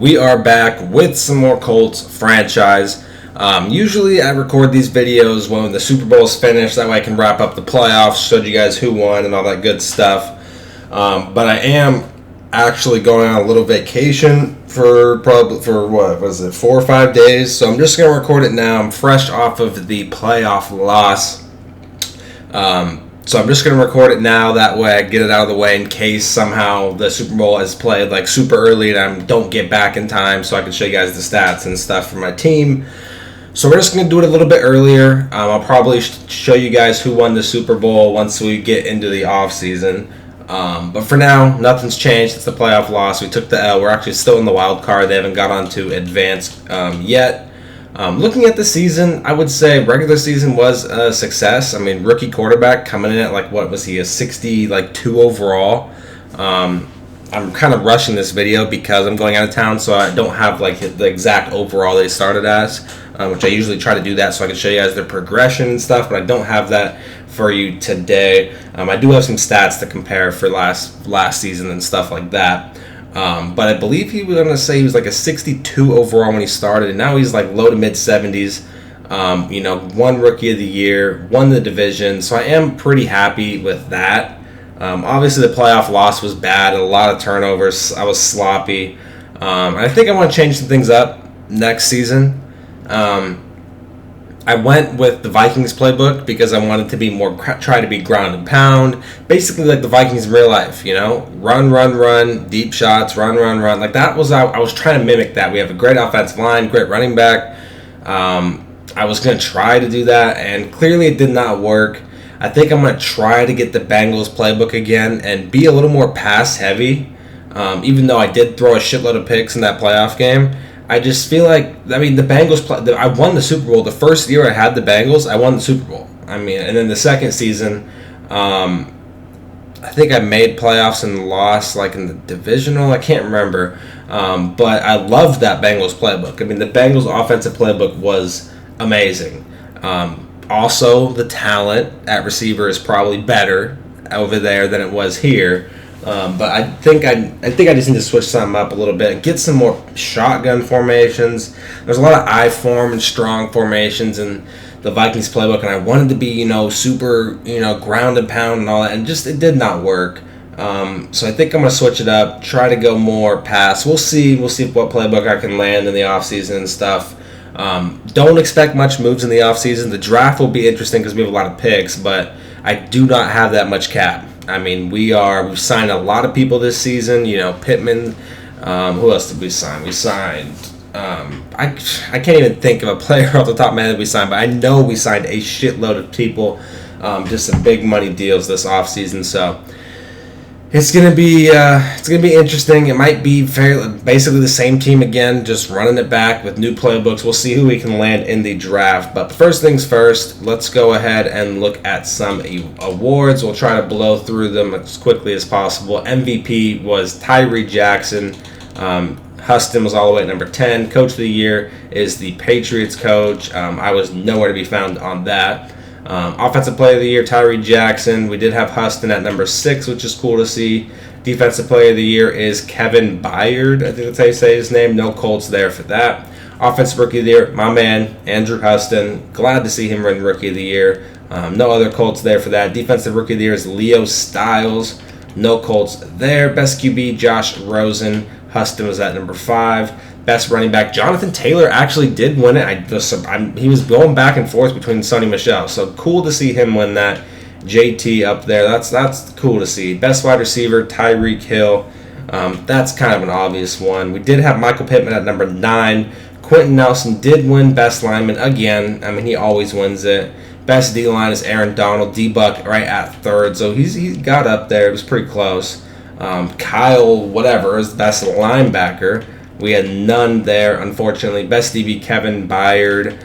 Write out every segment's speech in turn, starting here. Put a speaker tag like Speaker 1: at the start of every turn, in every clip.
Speaker 1: We are back with some more Colts franchise. Usually I record these videos when the Super Bowl is finished. That way I can wrap up the playoffs, showed you guys who won and all that good stuff. But I am actually going on a little vacation for 4 or 5 days. So I'm just going to record it now. I'm fresh off of the playoff loss. So I'm just going to record it now. That way I get it out of the way in case somehow the Super Bowl is played like super early and I don't get back in time so I can show you guys the stats and stuff for my team. So we're just going to do it a little bit earlier. I'll probably show you guys who won the Super Bowl once we get into the off season. But for now, nothing's changed. It's the playoff loss. We took the L. We're actually still in the wild card. They haven't got on to advance yet. Looking at the season, I would say regular season was a success. I mean, rookie quarterback coming in at a 62 overall. I'm kind of rushing this video because I'm going out of town, so I don't have the exact overall they started as, which I usually try to do that so I can show you guys their progression and stuff, but I don't have that for you today. I do have some stats to compare for last season and stuff like that. But I believe he was like a 62 overall when he started, and now he's like low to mid 70s. Won Rookie of the Year, won the division, so I am pretty happy with that. Obviously, the playoff loss was bad, a lot of turnovers. I was sloppy. And I think I want to change some things up next season. I went with the Vikings Playbook because I wanted to be try to be ground and pound, basically like the Vikings in real life, run, deep shots, run. Like that was I was trying to mimic that. We have a great offensive line, great running back. I was going to try to do that, and clearly it did not work. I think I'm going to try to get the Bengals Playbook again and be a little more pass heavy, even though I did throw a shitload of picks in that playoff game. I just feel like, the Bengals, I won the Super Bowl. The first year I had the Bengals, I won the Super Bowl. And then the second season, I think I made playoffs and lost, in the divisional. I can't remember. But I loved that Bengals playbook. The Bengals offensive playbook was amazing. Also, the talent at receiver is probably better over there than it was here. But I think I just need to switch something up a little bit. Get some more shotgun formations. There's a lot of I form and strong formations in the Vikings playbook, and I wanted to be super ground and pound and all that, and just it did not work. So I think I'm gonna switch it up. Try to go more pass. We'll see what playbook I can land in the offseason and stuff. Don't expect much moves in the offseason. The draft will be interesting because we have a lot of picks, but I do not have that much cap. We've signed a lot of people this season. Pittman. Who else did we sign? We signed. I can't even think of a player off the top of my head that we signed, but I know we signed a shitload of people. Just some big money deals this offseason. So it's gonna be interesting. It might be basically the same team again, just running it back with new playbooks. We'll see who we can land in the draft. But first things first, let's go ahead and look at some awards. We'll try to blow through them as quickly as possible. MVP was Tyree Jackson. Huston was all the way at number 10. Coach of the Year is the Patriots coach. I was nowhere to be found on that. Offensive Player of the Year, Tyree Jackson. We did have Huston at number 6, which is cool to see. Defensive Player of the Year is Kevin Byard. I think that's how you say his name. No Colts there for that. Offensive Rookie of the Year, my man, Andrew Huston. Glad to see him win Rookie of the Year. No other Colts there for that. Defensive Rookie of the Year is Leo Styles. No Colts there. Best QB, Josh Rosen. Huston was at number 5. Best running back, Jonathan Taylor actually did win it. He was going back and forth between Sonny Michel, so cool to see him win that. JT up there, that's cool to see. Best wide receiver, Tyreek Hill. That's kind of an obvious one. We did have Michael Pittman at number 9. Quentin Nelson did win best lineman again. He always wins it. Best D-line is Aaron Donald. D-Buck right at 3rd, so he got up there. It was pretty close. Kyle whatever is the best linebacker. We had none there, unfortunately. Best DB, Kevin Byard.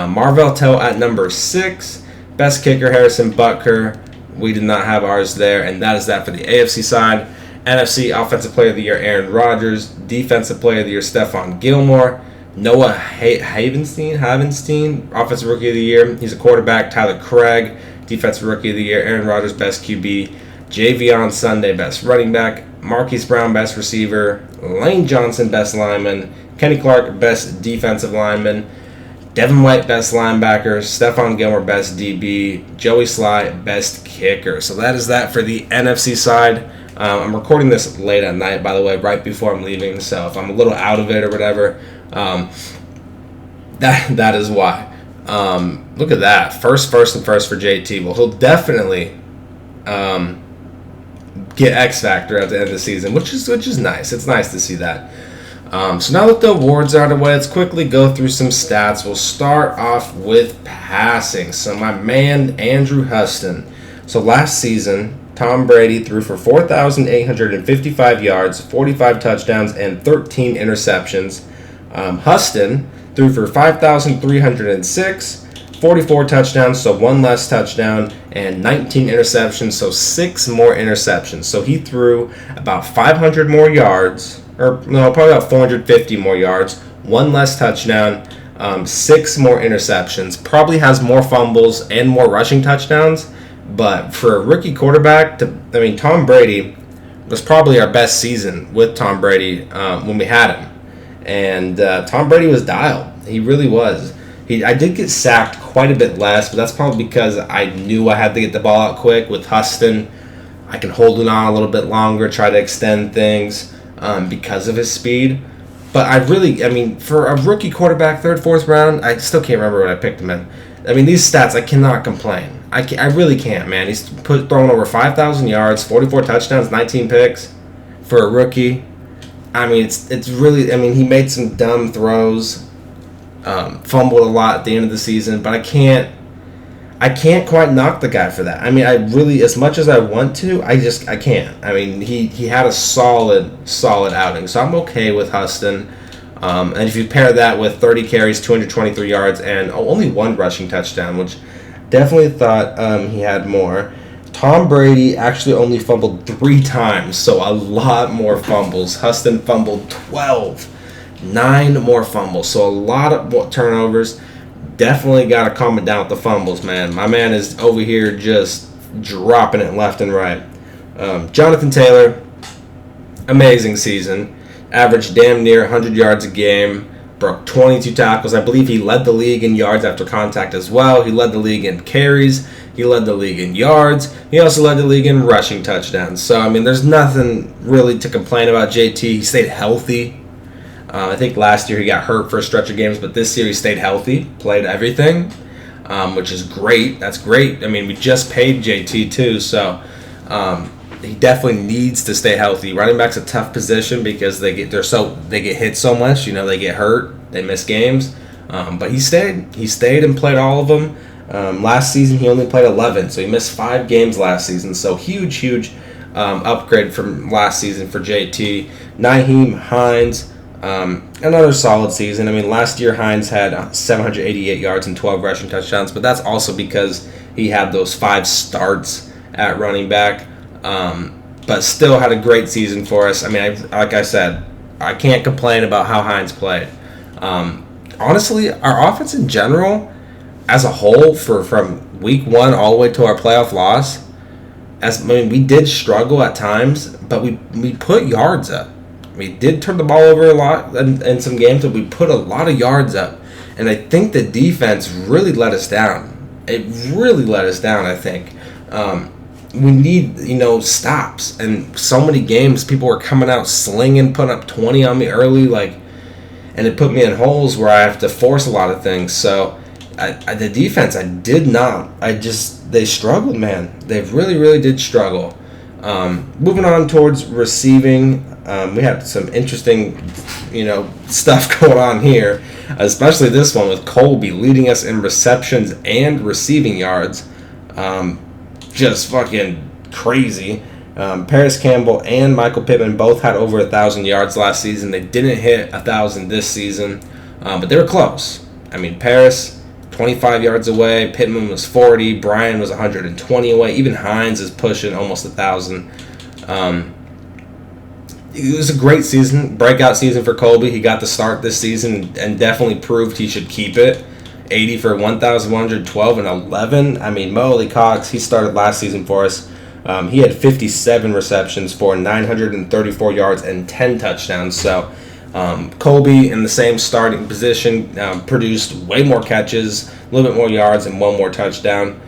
Speaker 1: Marvell Tell at number 6. Best kicker, Harrison Butker. We did not have ours there, and that is that for the AFC side. NFC Offensive Player of the Year, Aaron Rodgers. Defensive Player of the Year, Stephon Gilmore. Noah Havenstein, Offensive Rookie of the Year. He's a quarterback. Tyler Craig, Defensive Rookie of the Year. Aaron Rodgers, Best QB. Javion Sunday, best running back. Marquise Brown, best receiver. Lane Johnson, best lineman. Kenny Clark, best defensive lineman. Devin White, best linebacker. Stephon Gilmore, best DB. Joey Sly, best kicker. So that is that for the NFC side. I'm recording this late at night, by the way, right before I'm leaving. So if I'm a little out of it or whatever, that is why. Look at that. First for JT. Well, he'll definitely get X Factor at the end of the season, which is nice. It's nice to see that. So now that the awards are out of the way, let's quickly go through some stats. We'll start off with passing. So my man, Andrew Huston. So last season, Tom Brady threw for 4,855 yards, 45 touchdowns, and 13 interceptions. Huston threw for 5,306, 44 touchdowns, so one less touchdown, and 19 interceptions, so 6 more interceptions. So he threw about 500 more yards, or no, probably about 450 more yards, one less touchdown, 6 more interceptions. Probably has more fumbles and more rushing touchdowns, but for a rookie quarterback, Tom Brady was probably our best season with Tom Brady when we had him. And Tom Brady was dialed. He really was. I did get sacked quite a bit less, but that's probably because I knew I had to get the ball out quick. With Huston, I can hold it on a little bit longer, try to extend things because of his speed. But for a rookie quarterback, 3rd, 4th round, I still can't remember what I picked him in. These stats, I cannot complain. I really can't, man. He's thrown over 5,000 yards, 44 touchdowns, 19 picks for a rookie. It's really, he made some dumb throws, fumbled a lot at the end of the season, but I can't quite knock the guy for that. I really, as much as I want to, I can't. He had a solid outing, so I'm okay with Huston. And if you pair that with 30 carries, 223 yards, and only 1 rushing touchdown, which definitely thought he had more. Tom Brady actually only fumbled 3 times, so a lot more fumbles. Huston fumbled 12. 9 more fumbles, so a lot of more turnovers. Definitely got to calm it down with the fumbles, man. My man is over here just dropping it left and right. Jonathan Taylor, amazing season. Averaged damn near 100 yards a game. Broke 22 tackles. I believe he led the league in yards after contact as well. He led the league in carries. He led the league in yards. He also led the league in rushing touchdowns. So, there's nothing really to complain about JT. He stayed healthy. I think last year he got hurt for a stretch of games, but this year he stayed healthy, played everything, which is great. That's great. We just paid JT too, so he definitely needs to stay healthy. Running back's a tough position because they get hit so much. They get hurt, they miss games. But he stayed and played all of them. Last season he only played 11, so he missed 5 games last season. So huge upgrade from last season for JT. Nyheim Hines, another solid season. Last year Hines had 788 yards and 12 rushing touchdowns, but that's also because he had those 5 starts at running back. But still had a great season for us. Like I said, I can't complain about how Hines played. Honestly, our offense in general, as a whole, from week 1 all the way to our playoff loss, we did struggle at times, but we put yards up. We did turn the ball over a lot in some games, but we put a lot of yards up. And I think the defense really let us down. It really let us down, I think. We need, stops. And so many games, people were coming out slinging, putting up 20 on me early, and it put me in holes where I have to force a lot of things. So the defense, they struggled, man. They really, really did struggle. Moving on towards receiving, we had some interesting, stuff going on here, especially this one with Colby leading us in receptions and receiving yards. Just fucking crazy. Paris Campbell and Michael Pittman both had over 1,000 yards last season. They didn't hit 1,000 this season, but they were close. Paris, 25 yards away. Pittman was 40. Brian was 120 away. Even Hines is pushing almost 1,000. It was a great season, breakout season for Colby. He got the start this season and definitely proved he should keep it. 80 for 1,112 and 11. Molly Cox, he started last season for us. He had 57 receptions for 934 yards and 10 touchdowns. So Colby in the same starting position produced way more catches, a little bit more yards, and one more touchdown.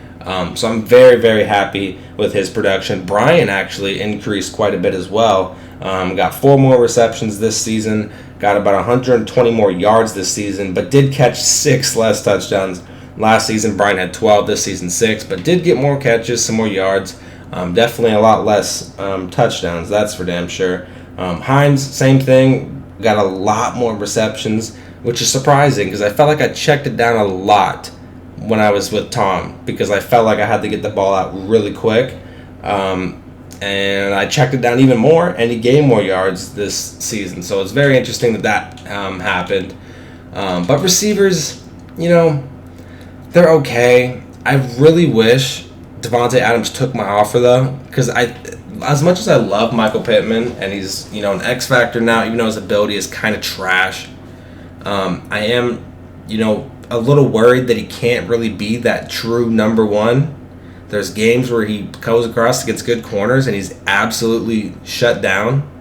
Speaker 1: So I'm very, very happy with his production. Brian actually increased quite a bit as well. Got 4 more receptions this season, got about 120 more yards this season, but did catch 6 less touchdowns. Last season, Brian had 12, this season 6, but did get more catches, some more yards. Definitely a lot less touchdowns, that's for damn sure. Hines, same thing, got a lot more receptions, which is surprising because I felt like I checked it down a lot when I was with Tom because I felt like I had to get the ball out really quick. And I checked it down even more, and he gained more yards this season. So it's very interesting that happened. But receivers, they're okay. I really wish Davante Adams took my offer, though, because as much as I love Michael Pittman, and he's, an X factor now, even though his ability is kind of trash, I am, a little worried that he can't really be that true number one. There's games where he goes across against good corners and he's absolutely shut down.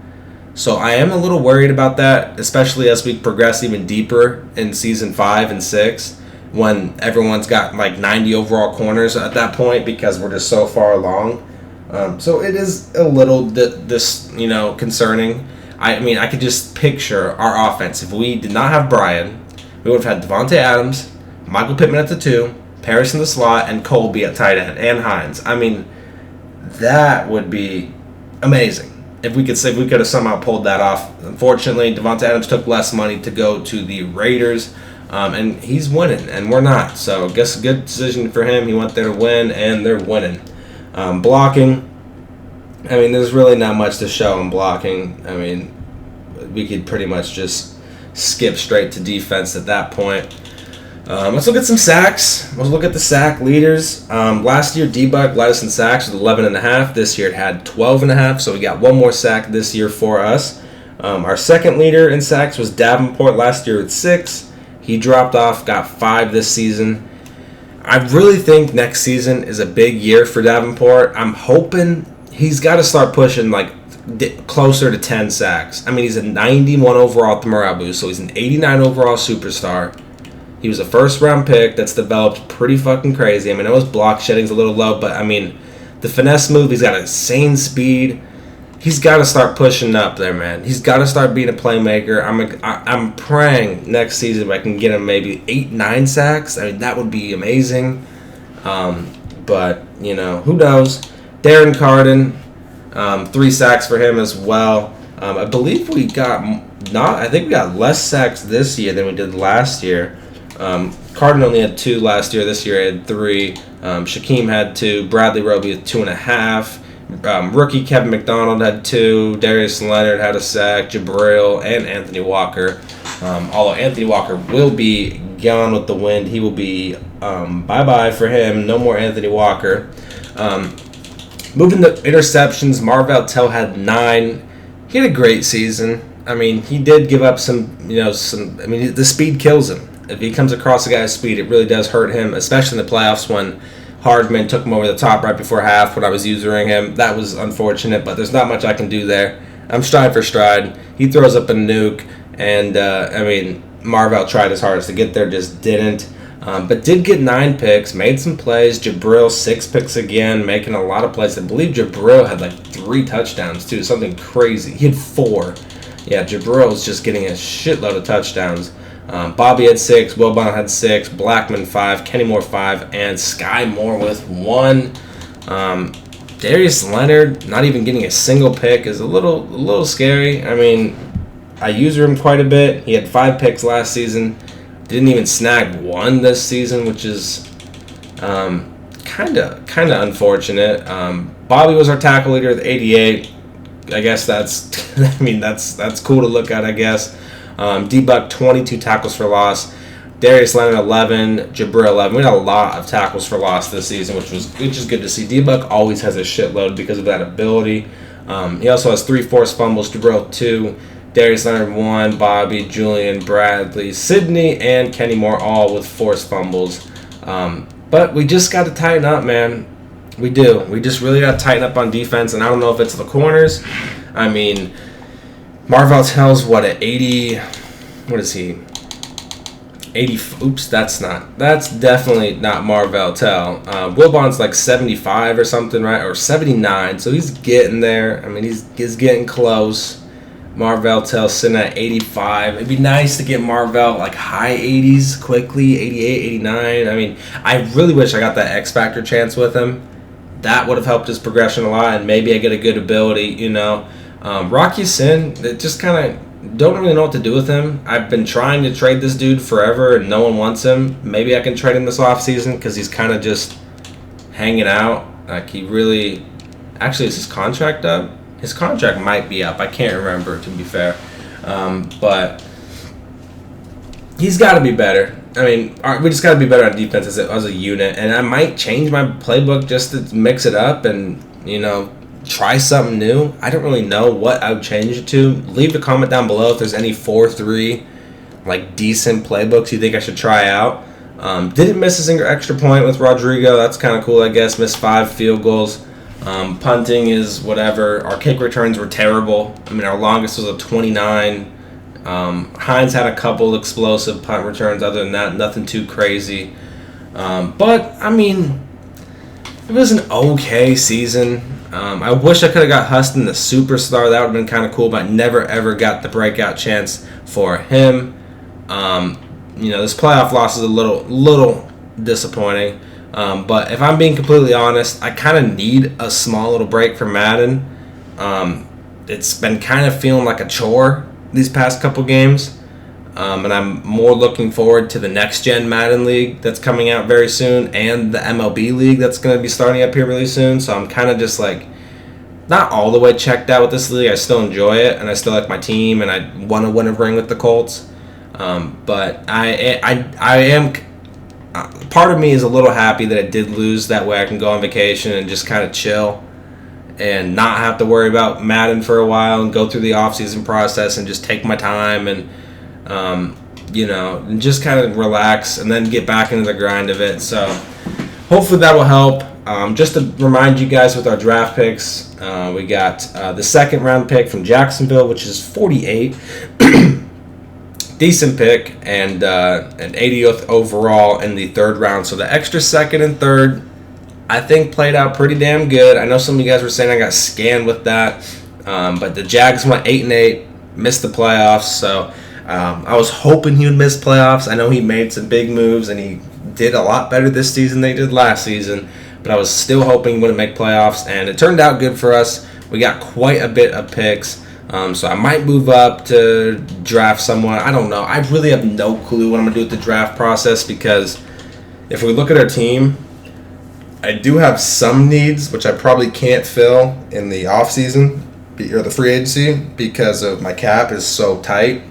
Speaker 1: So I am a little worried about that, especially as we progress even deeper in season 5 and 6 when everyone's got like 90 overall corners at that point because we're just so far along. So it is a little concerning. I could just picture our offense. If we did not have Brian, we would have had Davante Adams, Michael Pittman at the 2, Paris in the slot, and Colby at tight end, and Hines. That would be amazing if we could have somehow pulled that off. Unfortunately, Davante Adams took less money to go to the Raiders, and he's winning, and we're not. So I guess a good decision for him. He went there to win, and they're winning. Blocking, there's really not much to show in blocking. We could pretty much just skip straight to defense at that point. Let's look at some sacks. Let's look at the sack leaders. Last year, D-Buck led us in sacks with 11.5. This year it had 12.5, so we got one more sack this year for us. Our second leader in sacks was Davenport last year with 6. He dropped off, got 5 this season. I really think next season is a big year for Davenport. I'm hoping he's got to start pushing closer to 10 sacks. He's a 91 overall at the Morale, so he's an 89 overall superstar. He was a first-round pick that's developed pretty fucking crazy. I know his block shedding's a little low, but, the finesse move, he's got insane speed. He's got to start pushing up there, man. He's got to start being a playmaker. I'm praying next season if I can get him maybe 8-9 sacks. That would be amazing. But, who knows? Darren Carden, 3 sacks for him as well. I believe we got less sacks this year than we did last year. Carden only had 2 last year. This year he had 3. Shaquem had 2. Bradley Roby had 2.5. Rookie Kevin McDonald had 2. Darius Leonard had a sack. Jabril and Anthony Walker. Although Anthony Walker will be gone with the wind. He will be bye-bye for him. No more Anthony Walker. Moving to interceptions, Marvell Tell had 9. He had a great season. He did give up the speed kills him. If he comes across a guy's speed, it really does hurt him, especially in the playoffs when Hardman took him over the top right before half when I was using him. That was unfortunate, but there's not much I can do there. I'm stride for stride. He throws up a nuke, and, Marvell tried his hardest to get there, just didn't. But did get 9 picks, made some plays. Jabril, 6 picks again, making a lot of plays. I believe Jabril had 3 touchdowns, too, something crazy. He had 4. Yeah, Jabril was just getting a shitload of touchdowns. Bobby had 6, Wilbon had 6, Blackman 5, Kenny Moore 5, and Sky Moore with 1. Darius Leonard not even getting a single pick is a little scary. I use him quite a bit. He had 5 picks last season. Didn't even snag 1 this season, which is kind of unfortunate. Bobby was our tackle leader with 88. I guess that's that's cool to look at, I guess. D-Buck 22 tackles for loss. Darius Leonard 11, Jabril 11. We had a lot of tackles for loss this season, which is good to see. D-Buck always has a shitload because of that ability. He also has 3 forced fumbles. Jabril 2, Darius Leonard 1, Bobby, Julian, Bradley, Sidney, and Kenny Moore all with forced fumbles. But we just got to tighten up, man. We do. We just really got to tighten up on defense, and I don't know if it's the corners. I mean, Marvell Tell's what, at 80? What is he? 80. Oops, that's definitely not Marvell Tell. Wilbon's like 75 or something, right? Or 79, so he's getting there. I mean, he's getting close. Marvell Tell sitting at 85. It'd be nice to get Marvell like high 80s quickly, 88, 89. I mean, I really wish I got that X Factor chance with him. That would have helped his progression a lot, and maybe I get a good ability, you know. Rocky Sin, it just kind of don't really know what to do with him. I've been trying to trade this dude forever, and no one wants him. Maybe I can trade him this offseason because he's kind of just hanging out. Like, he really... Actually, is his contract up? His contract might be up. I can't remember, to be fair. But he's got to be better. I mean, we just got to be better on defense as a unit. And I might change my playbook just to mix it up and, you know, try something new. I don't really know what I would change it to. Leave a comment down below if there's any 4-3, like, decent playbooks you think I should try out. Didn't miss a single extra point with Rodrigo. That's kind of cool, I guess. Missed 5 field goals. Punting is whatever. Our kick returns were terrible. I mean, our longest was a 29. Hines had a couple explosive punt returns. Other than that, nothing too crazy. But, I mean, it was an okay season. I wish I could have got Huston the superstar. That would have been kind of cool, but I never, ever got the breakout chance for him. You know, this playoff loss is a little disappointing. But if I'm being completely honest, I kind of need a small little break from Madden. It's been kind of feeling like a chore these past couple games. And I'm more looking forward to the next-gen Madden League that's coming out very soon and the MLB League that's going to be starting up here really soon. So I'm kind of just like not all the way checked out with this league. I still enjoy it, and I still like my team, and I want to win a ring with the Colts. But I am... part of me is a little happy that I did lose. That way I can go on vacation and just kind of chill and not have to worry about Madden for a while and go through the off-season process and just take my time and, you know, and just kind of relax and then get back into the grind of it. So hopefully that will help. Just to remind you guys with our draft picks, we got the second round pick from Jacksonville, which is 48. Decent pick, and an 80th overall in the third round. So the extra second and third, I think, played out pretty damn good. I know some of you guys were saying I got scammed with that, but the Jags went 8-8, missed the playoffs. So I was hoping he would miss playoffs. I know he made some big moves, and he did a lot better this season than he did last season. But I was still hoping he wouldn't make playoffs, and it turned out good for us. We got quite a bit of picks. So I might move up to draft someone. I don't know. I really have no clue what I'm going to do with the draft process, because if we look at our team, I do have some needs, which I probably can't fill in the offseason or the free agency because of my cap is so tight.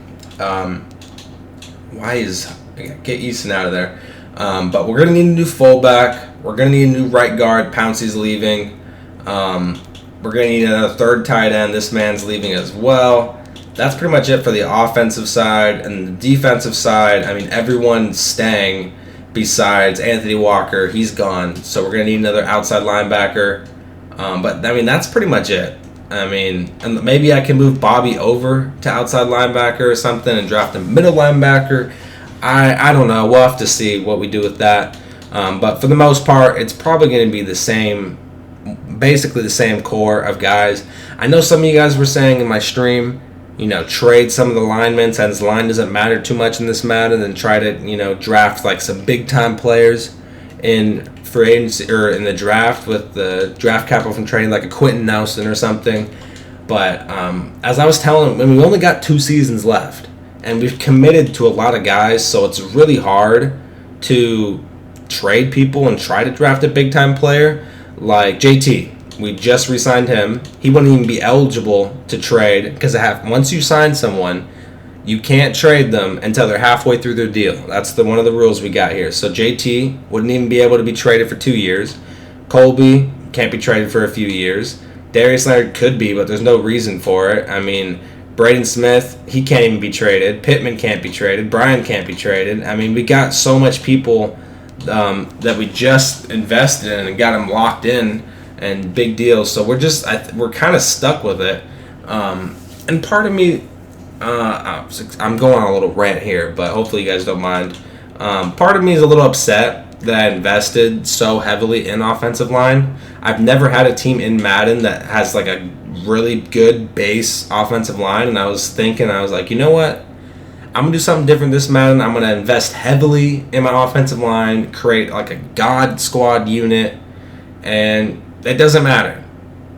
Speaker 1: Get Easton out of there. But we're going to need a new fullback. We're going to need a new right guard. Pouncey's leaving. We're going to need another third tight end. This man's leaving as well. That's pretty much it for the offensive side. And the defensive side, I mean, everyone's staying besides Anthony Walker. He's gone. So we're going to need another outside linebacker. But, I mean, that's pretty much it. I mean, and maybe I can move Bobby over to outside linebacker or something and draft a middle linebacker. I don't know. We'll have to see what we do with that. But for the most part, it's probably going to be the same, basically the same core of guys. I know some of you guys were saying in my stream, you know, trade some of the linemen since line doesn't matter too much in this Madden, and try to, you know, draft like some big time players in free agency or in the draft with the draft capital from trading, like a Quentin Nelson or something. But as I was telling him, we only got 2 seasons left, and we've committed to a lot of guys, so it's really hard to trade people and try to draft a big time player. Like JT, we just re-signed him. He wouldn't even be eligible to trade because once you sign someone, you can't trade them until they're halfway through their deal. That's one of the rules we got here. So JT wouldn't even be able to be traded for 2 years. Colby can't be traded for a few years. Darius Leonard could be, but there's no reason for it. I mean, Braden Smith, he can't even be traded. Pittman can't be traded. Brian can't be traded. I mean, we got so much people that we just invested in and got him locked in and big deals. So we're kind of stuck with it. And part of me, I'm going on a little rant here, but hopefully you guys don't mind. Part of me is a little upset that I invested so heavily in offensive line. I've never had a team in Madden that has like a really good base offensive line, and I was like, you know what? I'm going to do something different this Madden. I'm going to invest heavily in my offensive line, create like a God squad unit, and it doesn't matter.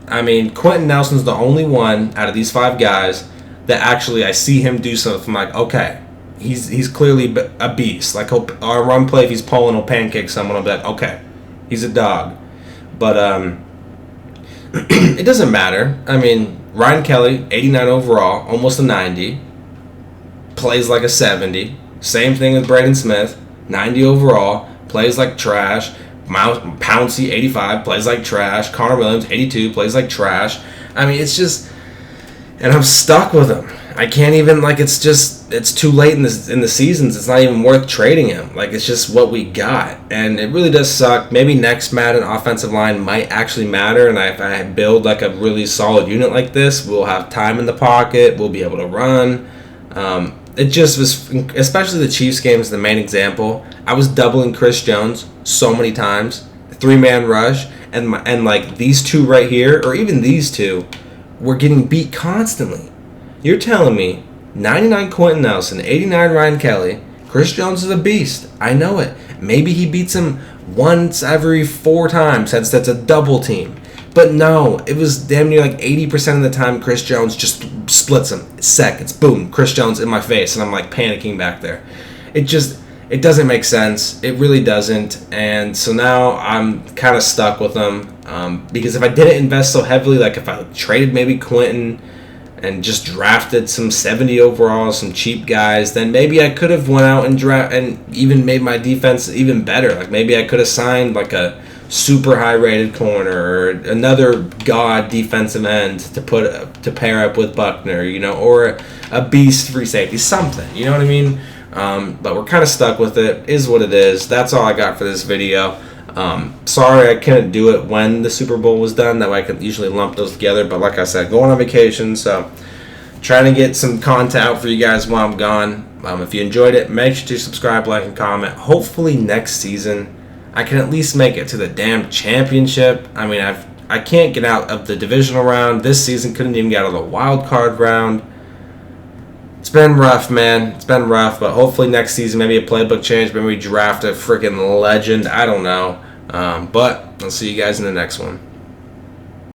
Speaker 1: I mean, Quentin Nelson's the only one out of these 5 guys that actually I see him do something. I'm like, okay, he's clearly a beast. Like, our run play, if he's pulling, he'll pancake someone. I'll be like, okay, he's a dog. But it doesn't matter. I mean, Ryan Kelly, 89 overall, almost a 90. Plays like a 70. Same thing with Braden Smith, 90 overall, plays like trash. Pouncey, 85, plays like trash. Connor Williams, 82, plays like trash. I mean, it's just, and I'm stuck with him. I can't even, like, it's too late in the seasons. It's not even worth trading him. Like, it's just what we got, and it really does suck. Maybe next Madden offensive line might actually matter, and if I build like a really solid unit like this, we'll have time in the pocket. We'll be able to run. It just was, especially the Chiefs game is the main example. I was doubling Chris Jones so many times, 3-man rush, and like these two right here, or even these two, were getting beat constantly. You're telling me 99 Quentin Nelson, 89 Ryan Kelly, Chris Jones is a beast. I know it. Maybe he beats him once every 4 times. That's a double team. But no, it was damn near like 80% of the time Chris Jones just splits him. Seconds. Boom. Chris Jones in my face. And I'm like panicking back there. It doesn't make sense. It really doesn't. And so now I'm kind of stuck with them. Because if I didn't invest so heavily, like if I traded maybe Quentin and just drafted some 70 overall, some cheap guys, then maybe I could have went out and even made my defense even better. Like maybe I could have signed like a super high rated corner or another god defensive end to pair up with Buckner, or a beast free safety, something, you know what I mean? But we're kind of stuck with it. Is what it is. That's all I got for this video. Sorry I couldn't do it when the Super Bowl was done. That way I could usually lump those together. But like I said, going on vacation, so trying to get some content out for you guys while I'm gone. If you enjoyed it, make sure to subscribe, like, and comment. Hopefully next season I can at least make it to the damn championship. I mean, I can't get out of the divisional round. This season couldn't even get out of the wild card round. It's been rough, man. It's been rough, but hopefully next season, maybe a playbook change, maybe we draft a freaking legend. I don't know. But I'll see you guys in the next one.